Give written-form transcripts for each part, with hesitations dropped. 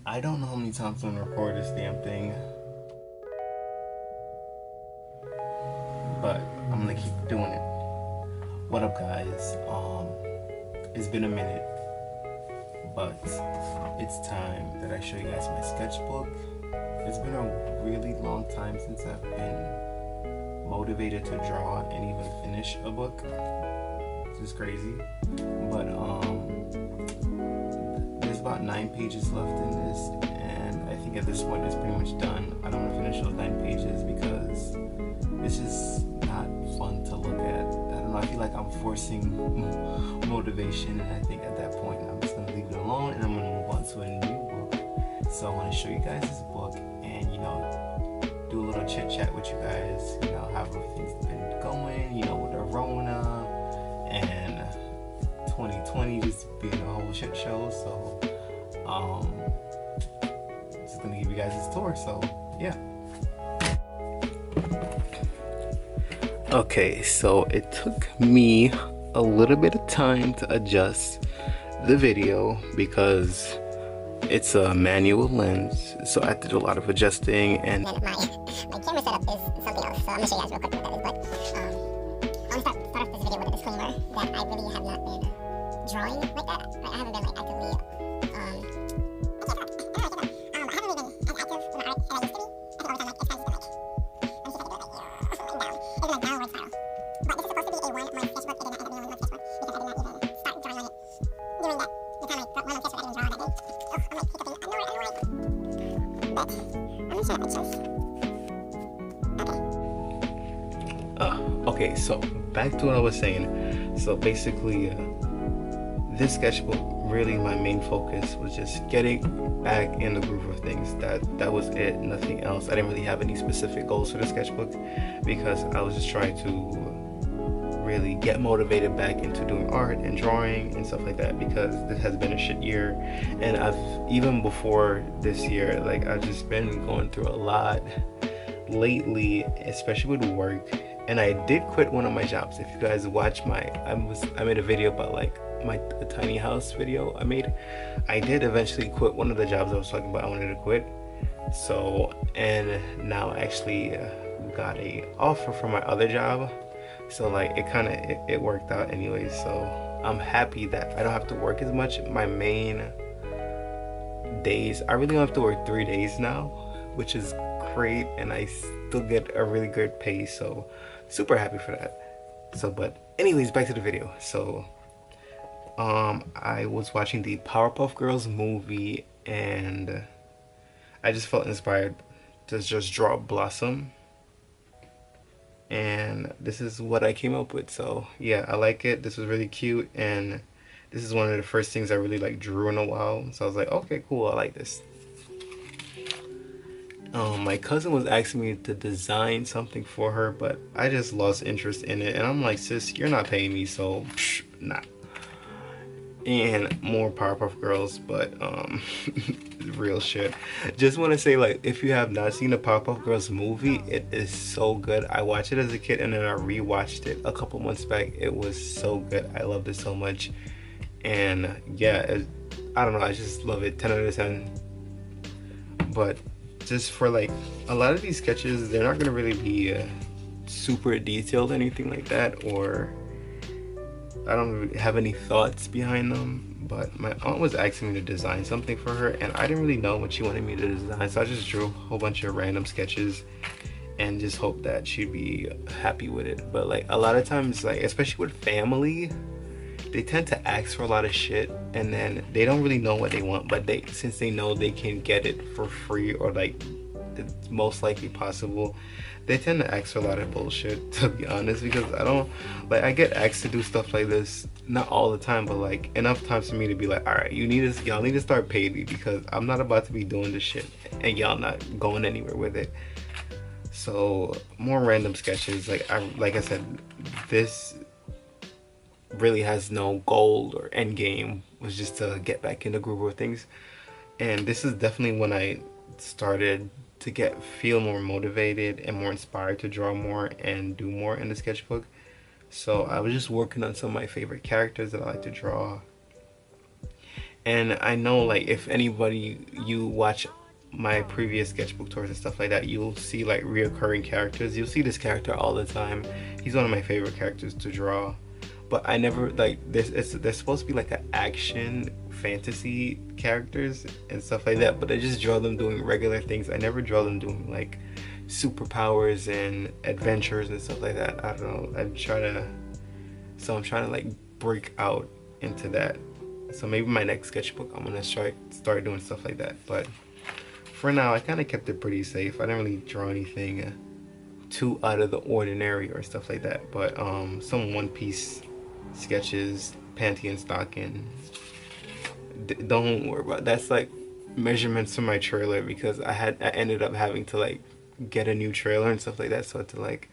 I don't know how many times I'm gonna record this damn thing, but I'm gonna keep doing it. What up, guys? It's been a minute, but it's time that I show you guys my sketchbook. It's been a really long time since I've been motivated to draw and even finish a book. It's just crazy, but there's about 9 pages left in this, and I think at this point it's pretty much done. I don't want to finish those 9 pages because it's just not fun to look at. I don't know, I feel like I'm forcing motivation, and I think at that point I'm just going to leave it alone and I'm going to move on to a new book. So I want to show you guys this book and, do a little chit chat with you guys, how everything's been going, with the Rona and 2020 just being a whole shit show. So just gonna give you guys this tour, so yeah. Okay, so it took me a little bit of time to adjust the video because it's a manual lens, so I had to do a lot of adjusting, and my camera setup is something else, so I'm gonna show you guys real quick what that is. But I'll start off this video with a disclaimer that I really have not been drawing like that. I haven't been like actively okay, so back to what I was saying. So basically, this sketchbook, really my main focus was just getting back in the groove of things. That was it, nothing else. I didn't really have any specific goals for the sketchbook because I was just trying to really get motivated back into doing art and drawing and stuff like that, because this has been a shit year, and even before this year, like, I've just been going through a lot lately, especially with work. And I did quit one of my jobs. If you guys watch I made a video about like the tiny house video I made. I did eventually quit one of the jobs I was talking about I wanted to quit. So, and now I actually got a offer from my other job. So like it worked out anyway. So I'm happy that I don't have to work as much. My main days, I really don't have to work 3 days now, which is great, and I still get a really good pay, so super happy for that. So, but anyways, back to the video. So I was watching the Powerpuff Girls movie, and I just felt inspired to just draw Blossom, and this is what I came up with. So yeah, I like it. This was really cute, and this is one of the first things I really like drew in a while. So I was like, okay, cool, I like this. My cousin was asking me to design something for her, but I just lost interest in it, and I'm like, sis, you're not paying me, so nah. And more Powerpuff Girls, but real shit. Just want to say, like, if you have not seen the Powerpuff Girls movie, it is so good. I watched it as a kid, and then I rewatched it a couple months back. It was so good. I loved it so much, and yeah, I don't know, I just love it. 10 out of 10. But just for like a lot of these sketches, they're not gonna really be super detailed, anything like that, or I don't really have any thoughts behind them. But my aunt was asking me to design something for her, and I didn't really know what she wanted me to design, so I just drew a whole bunch of random sketches and just hope that she'd be happy with it. But like a lot of times, like especially with family, they tend to ask for a lot of shit, and then they don't really know what they want, but since they know they can get it for free, or like it's most likely possible, they tend to ask for a lot of bullshit, to be honest, because I get asked to do stuff like this, not all the time, but like enough times for me to be like, all right, y'all need to start paying me, because I'm not about to be doing this shit and y'all not going anywhere with it. So more random sketches. Like I said, this really has no goal or end game, was just to get back in the groove of things. And this is definitely when I started to feel more motivated and more inspired to draw more and do more in the sketchbook. So I was just working on some of my favorite characters that I like to draw, And I know, like, if anybody, you watch my previous sketchbook tours and stuff like that, you'll see like reoccurring characters. You'll see this character all the time. He's one of my favorite characters to draw. But I never, like, they're supposed to be like an action fantasy characters and stuff like that, but I just draw them doing regular things. I never draw them doing like superpowers and adventures and stuff like that. I don't know. I'm trying to like break out into that. So maybe my next sketchbook I'm gonna start doing stuff like that. But for now, I kind of kept it pretty safe. I didn't really draw anything too out of the ordinary or stuff like that. But some One Piece sketches, panty and stocking. Don't worry about that's like measurements for my trailer, because I ended up having to like get a new trailer and stuff like that, so I had to like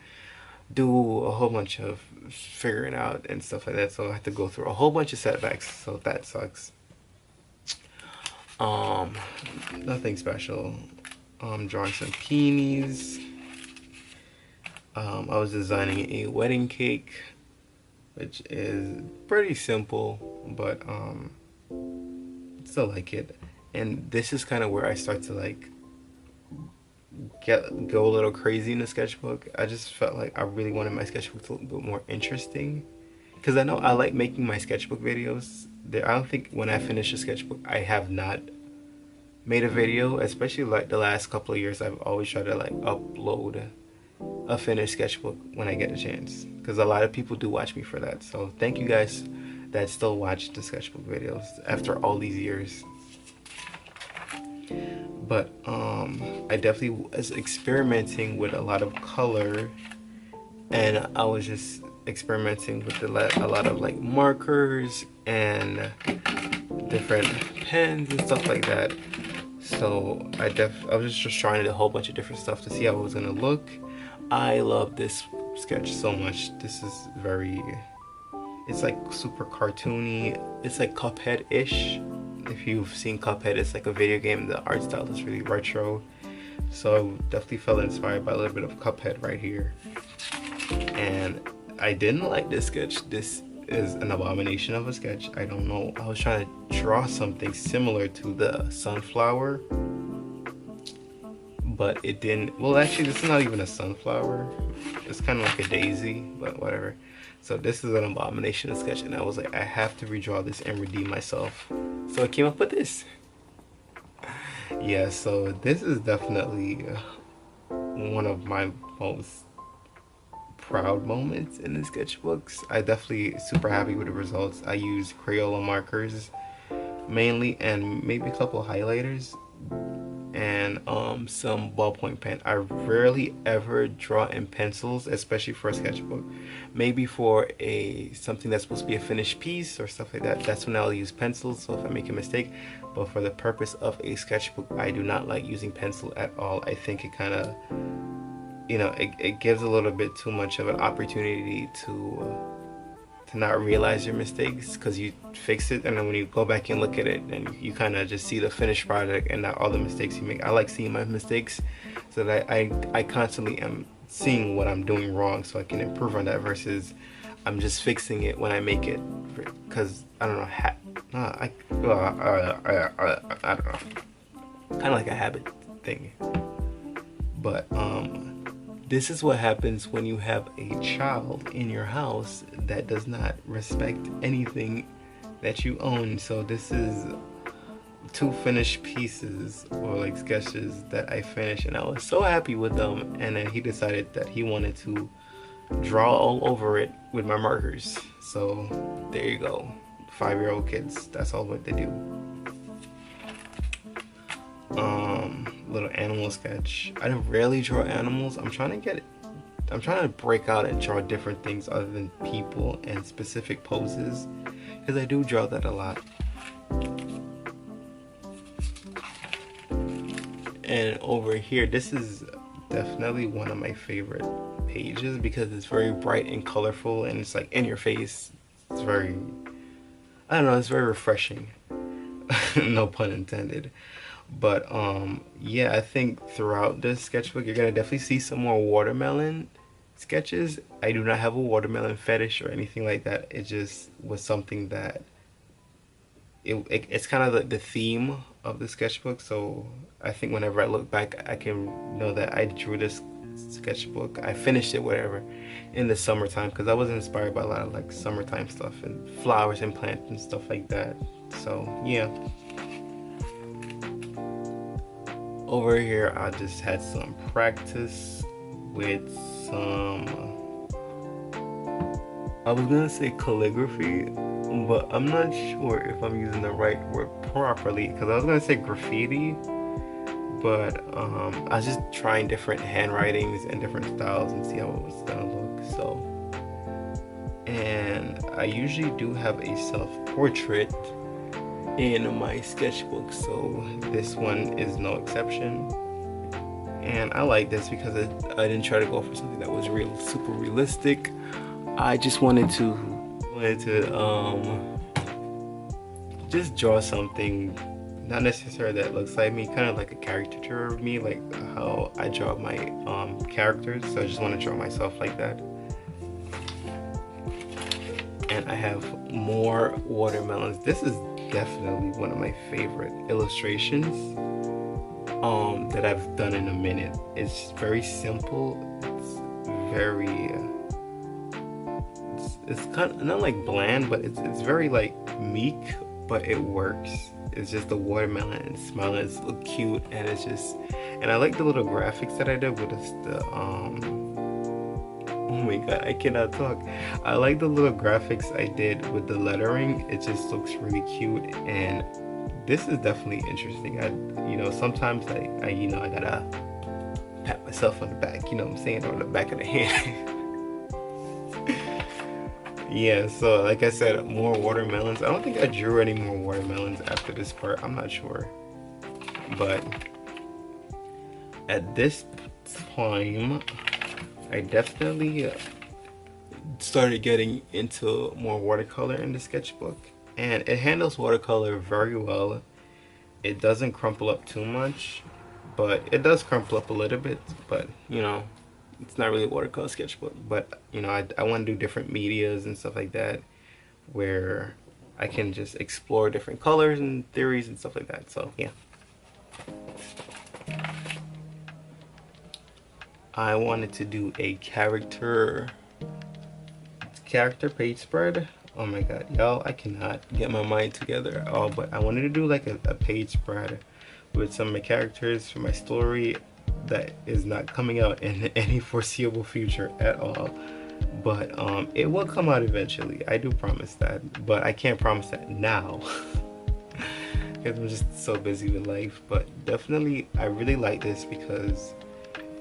do a whole bunch of figuring out and stuff like that, so I had to go through a whole bunch of setbacks, so that sucks. Nothing special. Drawing some peonies. I was designing a wedding cake, which is pretty simple, but still like it. And this is kind of where I start to like go a little crazy in the sketchbook. I just felt like I really wanted my sketchbook to look a bit more interesting, because I know I like making my sketchbook videos. I don't think when I finish a sketchbook I have not made a video, especially like the last couple of years. I've always tried to like upload a finished sketchbook when I get a chance, because a lot of people do watch me for that. So thank you guys that still watch the sketchbook videos after all these years. But I definitely was experimenting with a lot of color, and I was just experimenting with a lot of like markers and different pens and stuff like that. So I was just trying a whole bunch of different stuff to see how it was gonna look. I love this sketch so much. This is it's like super cartoony. It's like Cuphead-ish. If you've seen Cuphead, it's like a video game. The art style is really retro. So I definitely felt inspired by a little bit of Cuphead right here. And I didn't like this sketch. This is an abomination of a sketch. I don't know. I was trying to draw something similar to the sunflower, but it didn't. Well, actually, this is not even a sunflower. It's kind of like a daisy, but whatever. So this is an abomination of sketch, and I was like, I have to redraw this and redeem myself. So I came up with this. Yeah, so this is definitely one of my most proud moments in the sketchbooks. I definitely super happy with the results. I used Crayola markers mainly, and maybe a couple highlighters, and some ballpoint pen. I rarely ever draw in pencils, especially for a sketchbook. Maybe for something that's supposed to be a finished piece or stuff like that, that's when I'll use pencils, so if I make a mistake. But for the purpose of a sketchbook, I do not like using pencil at all. I think it kind of, you know, it gives a little bit too much of an opportunity to not realize your mistakes, because you fix it, and then when you go back and look at it, and you kind of just see the finished product and not all the mistakes you make. I like seeing my mistakes, so that I constantly am seeing what I'm doing wrong, so I can improve on that, versus I'm just fixing it when I make it, because I don't know, I don't know, kind of like a habit thing. But this is what happens when you have a child in your house that does not respect anything that you own. So this is 2 finished pieces, or like sketches, that I finished, and I was so happy with them. And then he decided that he wanted to draw all over it with my markers. So there you go. 5-year-old kids, that's all what they do. Little animal sketch. I don't rarely draw animals. I'm trying to break out and draw different things other than people and specific poses, because I do draw that a lot. And over here, this is definitely one of my favorite pages, because it's very bright and colorful, and it's like in your face. It's very, I don't know, it's very refreshing. No pun intended. But yeah, I think throughout this sketchbook you're gonna definitely see some more watermelon sketches. I do not have a watermelon fetish or anything like that. It just was something that it's kind of the theme of the sketchbook. So I think whenever I look back, I can know that I drew this sketchbook. I finished it, whatever, in the summertime because I was inspired by a lot of like summertime stuff and flowers and plants and stuff like that. So yeah. Over here, I just had some practice with some, I was gonna say calligraphy, but I'm not sure if I'm using the right word properly because I was gonna say graffiti, but I was just trying different handwritings and different styles and see how it was gonna look. So, and I usually do have a self-portrait in my sketchbook, so this one is no exception. And I like this because I didn't try to go for something that was super realistic. I just wanted to just draw something not necessarily that looks like me, kind of like a caricature of me, like how I draw my characters. So I just want to draw myself like that. And I have more watermelons. This is definitely one of my favorite illustrations that I've done in a minute. It's very simple. It's very it's kind of not like bland, but it's very like meek, but it works. It's just the watermelon and smiling. It's look cute, and it's just, and I like the little graphics that I did with the oh my god, I cannot talk. I like the little graphics I did with the lettering. It just looks really cute, and this is definitely interesting. You know, sometimes I you know, I gotta pat myself on the back, you know what I'm saying, or the back of the hand. Yeah, so like I said, more watermelons. I don't think I drew any more watermelons after this part. I'm not sure, but at this time, I definitely started getting into more watercolor in the sketchbook, and it handles watercolor very well. It doesn't crumple up too much, but it does crumple up a little bit, but you know, it's not really a watercolor sketchbook. But you know, I want to do different medias and stuff like that where I can just explore different colors and theories and stuff like that. So yeah, I wanted to do a character page spread. Oh my god, y'all, I cannot get my mind together at all, but I wanted to do like a page spread with some of my characters for my story that is not coming out in any foreseeable future at all. But it will come out eventually. I do promise that, but I can't promise that now because I'm just so busy with life. But definitely, I really like this because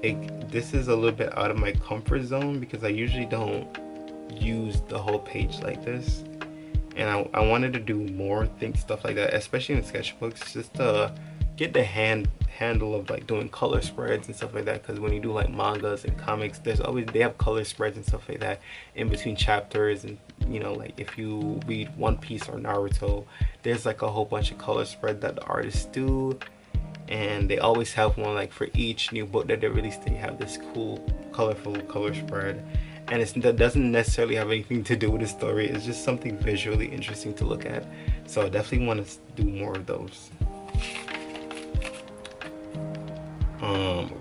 this is a little bit out of my comfort zone because I usually don't use the whole page like this, and I wanted to do more stuff like that, especially in sketchbooks, just to get the handle of like doing color spreads and stuff like that. Because when you do like mangas and comics, they have color spreads and stuff like that in between chapters, and you know, like if you read One Piece or Naruto, there's like a whole bunch of color spread that the artists do, and they always have one like for each new book that they release. They have this cool colorful color spread, and that doesn't necessarily have anything to do with the story. It's just something visually interesting to look at. So I definitely want to do more of those.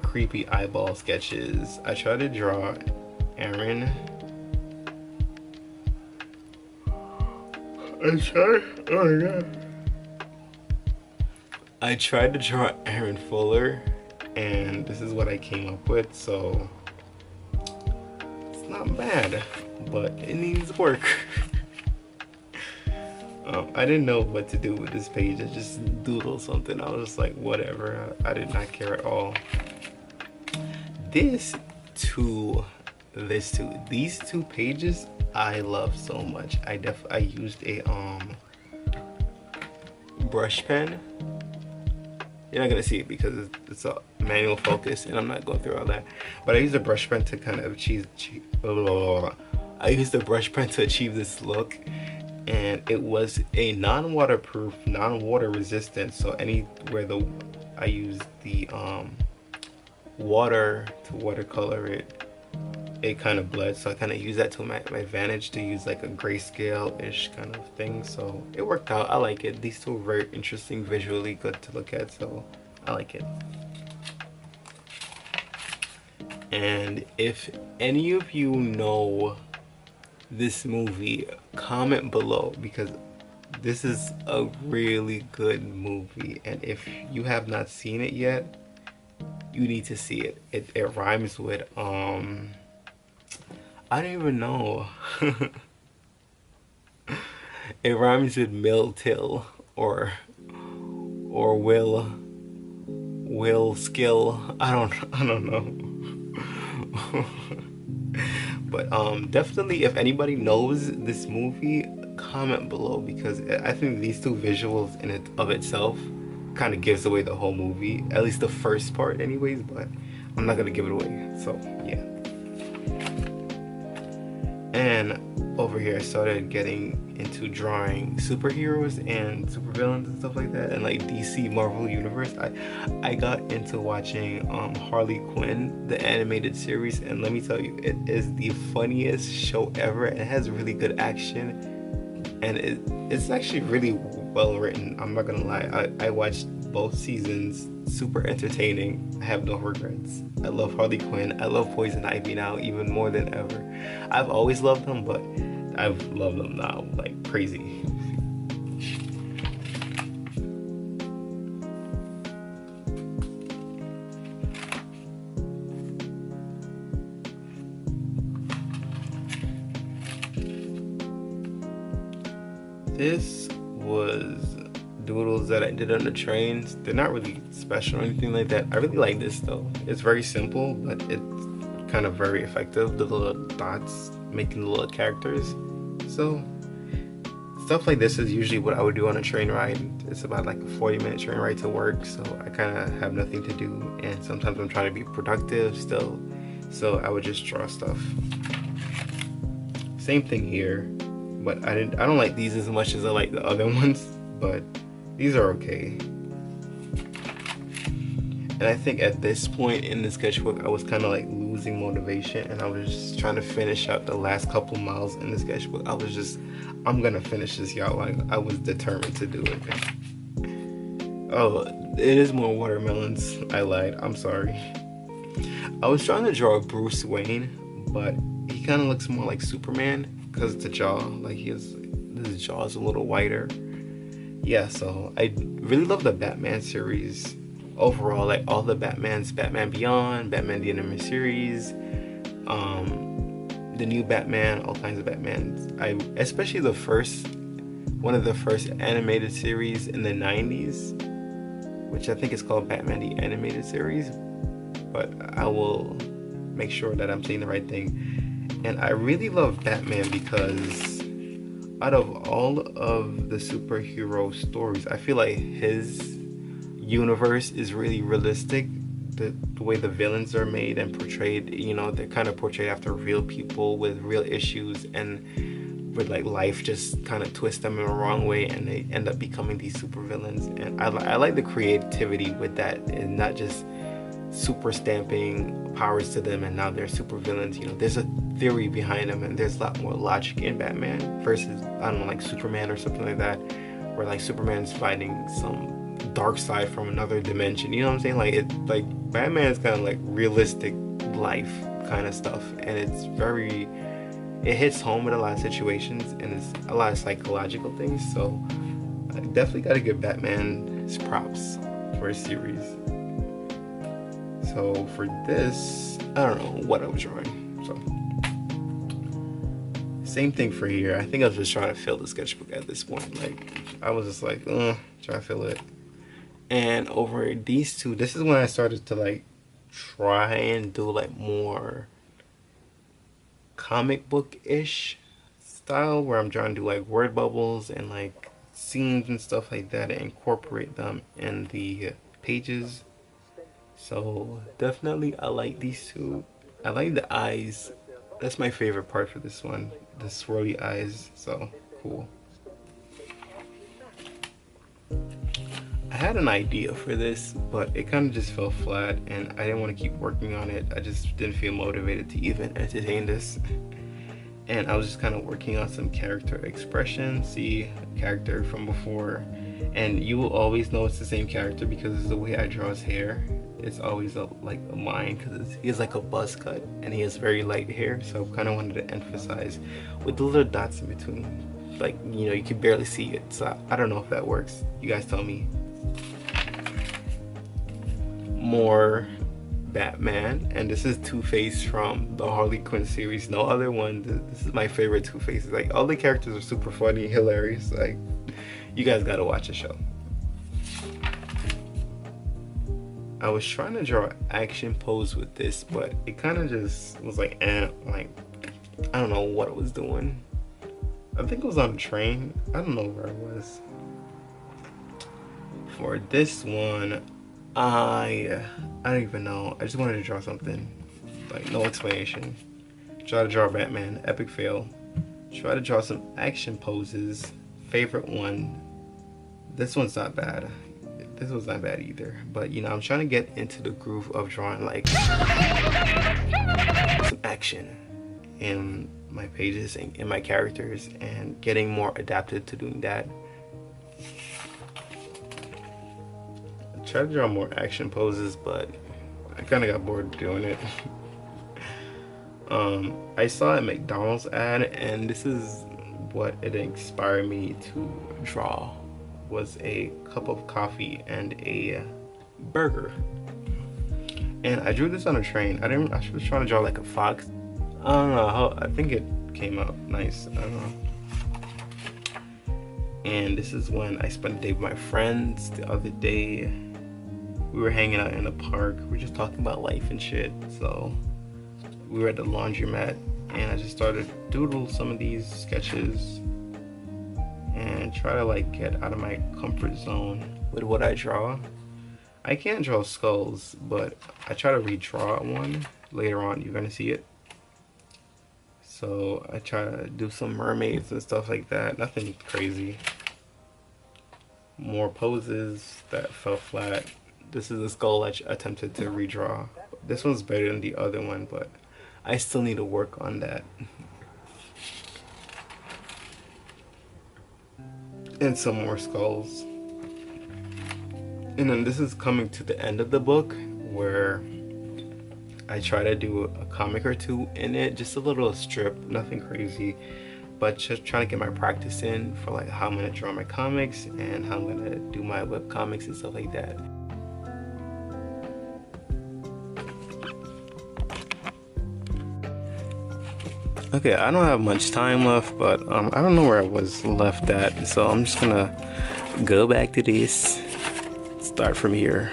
Creepy eyeball sketches. I tried to draw Aaron. I tried to draw Aaron Fuller, and this is what I came up with. So it's not bad, but it needs work. I didn't know what to do with this page. I just doodled something. I was just like, whatever. I did not care at all. These two pages I love so much. I used a brush pen. You're not gonna see it because it's a manual focus, and I'm not going through all that. But I used a brush pen to kind of achieve this look. And it was a non-waterproof, non-water resistant, so anywhere I used the water to watercolor it, it kind of bled, so I kind of use that to my advantage to use like a grayscale-ish kind of thing. So it worked out. I like it. These two are very interesting, visually good to look at, so I like it. And if any of you know this movie, comment below, because this is a really good movie, and if you have not seen it yet, you need to see it. It rhymes with I don't even know. It rhymes with Mill-till or will skill. I don't know. But definitely, if anybody knows this movie, comment below, because I think these two visuals in it of itself kind of gives away the whole movie, at least the first part anyways, but I'm not gonna give it away. So yeah. And over here I started getting into drawing superheroes and supervillains and stuff like that, and like DC Marvel Universe. I got into watching Harley Quinn, the animated series, and let me tell you, it is the funniest show ever. It has really good action, and it's actually really well written. I'm not gonna lie, I watched both seasons, super entertaining. I have no regrets. I love Harley Quinn. I love Poison Ivy now even more than ever. I've always loved them, but I've loved them now like crazy. This was doodles that I did on the trains. They're not really special or anything like that. I really like this though. It's very simple, but it's kind of very effective. The little dots making the little characters. So stuff like this is usually what I would do on a train ride. It's about like a 40-minute train ride to work, so I kind of have nothing to do, and sometimes I'm trying to be productive still, so I would just draw stuff. Same thing here, but I don't like these as much as I like the other ones, but these are okay. And I think at this point in the sketchbook, I was kind of like losing motivation, and I was just trying to finish out the last couple miles in the sketchbook. I'm gonna finish this, y'all. Like, I was determined to do it. Oh, it is more watermelons. I lied. I'm sorry. I was trying to draw Bruce Wayne, but he kind of looks more like Superman because the jaw, like his jaw is a little wider. Yeah, so I really love the Batman series overall, like all the Batmans, Batman Beyond, Batman the Animated Series, the new Batman, all kinds of Batmans. Especially one of the first animated series in the 90s, which I think is called Batman the Animated Series, but I will make sure that I'm saying the right thing. And I really love Batman because out of all of the superhero stories, I feel like his universe is really realistic. The way the villains are made and portrayed, you know, they're kind of portrayed after real people with real issues, and with like life just kind of twist them in a wrong way, and they end up becoming these super villains. And I like the creativity with that, and not just super stamping powers to them and now they're super villains. You know, there's a theory behind them, and there's a lot more logic in Batman versus, I don't know, like Superman or something like that, where like Superman's fighting some dark side from another dimension. You know what I'm saying? Like, it's like Batman's kind of like realistic life kind of stuff, and it hits home with a lot of situations, and it's a lot of psychological things. So I definitely gotta give Batman his props for his series. So for this, I don't know what I was drawing. So same thing for here. I think I was just trying to fill the sketchbook at this point. Like, I was just like, trying to fill it. And over these two, this is when I started to like try and do like more comic book-ish style, where I'm trying to do like word bubbles and like scenes and stuff like that, and incorporate them in the pages. So definitely I like these two. I like the eyes. That's my favorite part for this one, the swirly eyes. So cool. I had an idea for this, but it kind of just fell flat and I didn't want to keep working on it. I just didn't feel motivated to even entertain this. And I was just kind of working on some character expression, see a character from before, and you will always know it's the same character because it's the way I draw his hair. It's always like a line because he has like a buzz cut and he has very light hair, so I kind of wanted to emphasize with the little dots in between, like, you know, you can barely see it. So I don't know if that works. You guys tell me. More Batman, and this is Two-Face from the Harley Quinn series. No other one. This is my favorite Two-Face. Like, all the characters are super funny, hilarious. Like, you guys gotta watch the show. I was trying to draw action pose with this, but it kind of just was like, like, I don't know what it was doing. I think it was on a train. I don't know where it was. For this one, I don't even know. I just wanted to draw something, like no explanation. Try to draw Batman, epic fail. Try to draw some action poses. Favorite one. This one's not bad. This was not bad either. But you know, I'm trying to get into the groove of drawing like some action in my pages and in my characters, and getting more adapted to doing that. Try to draw more action poses, but I kind of got bored doing it. I saw a McDonald's ad, and this is what it inspired me to draw, was a cup of coffee and a burger. And I drew this on a train. I was trying to draw like a fox. I don't know how, I think it came out nice. I don't know. And this is when I spent a day with my friends the other day. We were hanging out in the park. We were just talking about life and shit. So we were at the laundromat, and I just started doodle some of these sketches and try to like get out of my comfort zone with what I draw. I can't draw skulls, but I try to redraw one. Later on, you're gonna see it. So I try to do some mermaids and stuff like that. Nothing crazy. More poses that fell flat. This is a skull I attempted to redraw. This one's better than the other one, but I still need to work on that. And some more skulls. And then this is coming to the end of the book, where I try to do a comic or two in it, just a little strip, nothing crazy, but just trying to get my practice in for like how I'm gonna draw my comics and how I'm gonna do my web comics and stuff like that. Okay, I don't have much time left, but I don't know where I was left at, so I'm just gonna go back to this, start from here.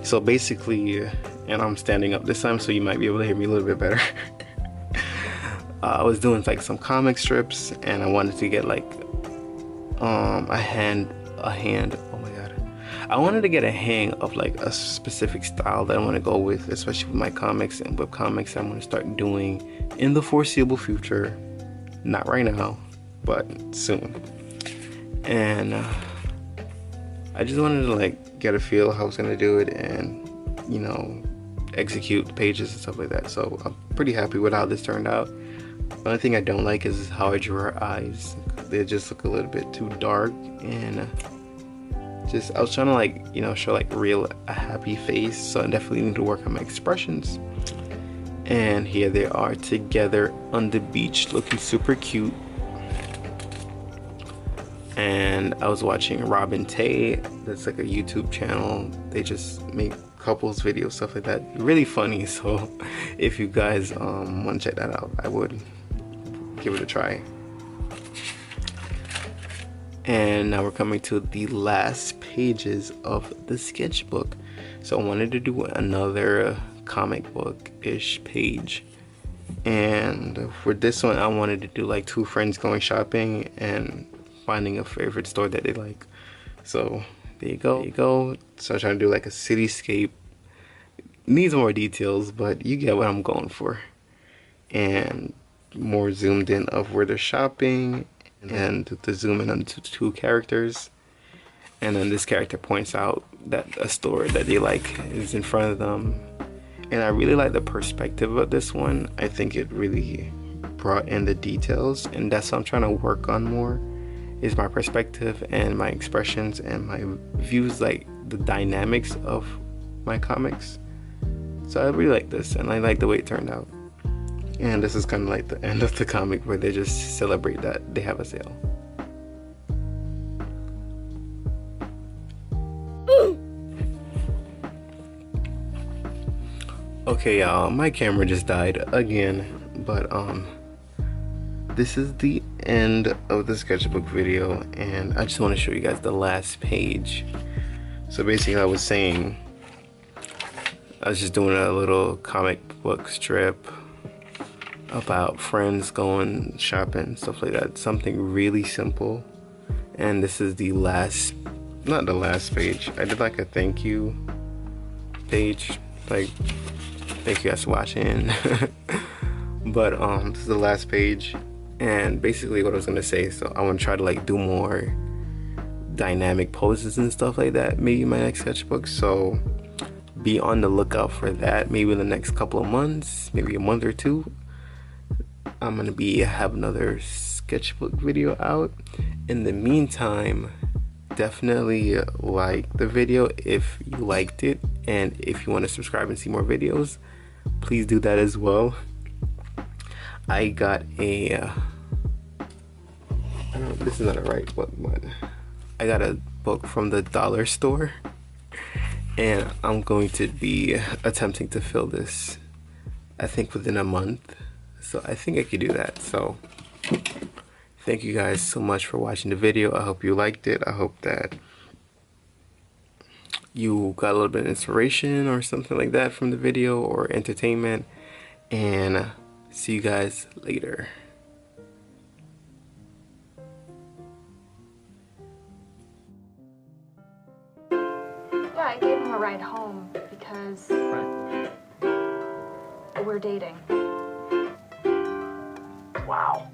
So basically, and I'm standing up this time, so you might be able to hear me a little bit better. I was doing like some comic strips, and I wanted to get like a hand. Oh my god, I wanted to get a hang of like a specific style that I want to go with, especially with my comics and web comics I'm going to start doing in the foreseeable future. Not right now, but soon. And I just wanted to like get a feel of how I was going to do it, and you know, execute the pages and stuff like that. So I'm pretty happy with how this turned out. The only thing I don't like is how I drew her eyes. They just look a little bit too dark, and just I was trying to like, you know, show like a happy face, so I definitely need to work on my expressions. And here they are together on the beach, looking super cute. And I was watching Robin Tay, that's like a YouTube channel. They just make couples videos, stuff like that. Really funny. So if you guys want to check that out, I would give it a try. And now we're coming to the last pages of the sketchbook. So I wanted to do another comic book-ish page. And for this one, I wanted to do like two friends going shopping and finding a favorite store that they like. So there you go. There you go. So I'm trying to do like a cityscape. Needs more details, but you get what I'm going for. And more zoomed in of where they're shopping, and to zoom in on two characters. and then this character points out that a store that they like is in front of them. And I really like the perspective of this one. I think it really brought in the details, and that's what I'm trying to work on more, is my perspective and my expressions and my views, like the dynamics of my comics. So I really like this, and I like the way it turned out. And this is kind of like the end of the comic where they just celebrate that they have a sale. Okay, y'all, my camera just died again, but this is the end of the sketchbook video, and I just want to show you guys the last page. So basically, I was saying, I was just doing a little comic book strip about friends going shopping, stuff like that. Something really simple. And this is the last, not the last page. I did like a thank you page, like thank you guys for watching. But this is the last page, and basically what I was gonna say, so I want to try to like do more dynamic poses and stuff like that maybe in my next sketchbook, so be on the lookout for that. Maybe in the next couple of months, maybe a month or two, I'm gonna have another sketchbook video out. In the meantime, definitely like the video if you liked it, and if you want to subscribe and see more videos, please do that as well. I got a this is not a right book, but I got a book from the dollar store, and I'm going to be attempting to fill this, I think, within a month. So I think I could do that. So thank you guys so much for watching the video. I hope you liked it. I hope that you got a little bit of inspiration or something like that from the video, or entertainment, and see you guys later. Yeah, I gave him a ride home because we're dating. Wow.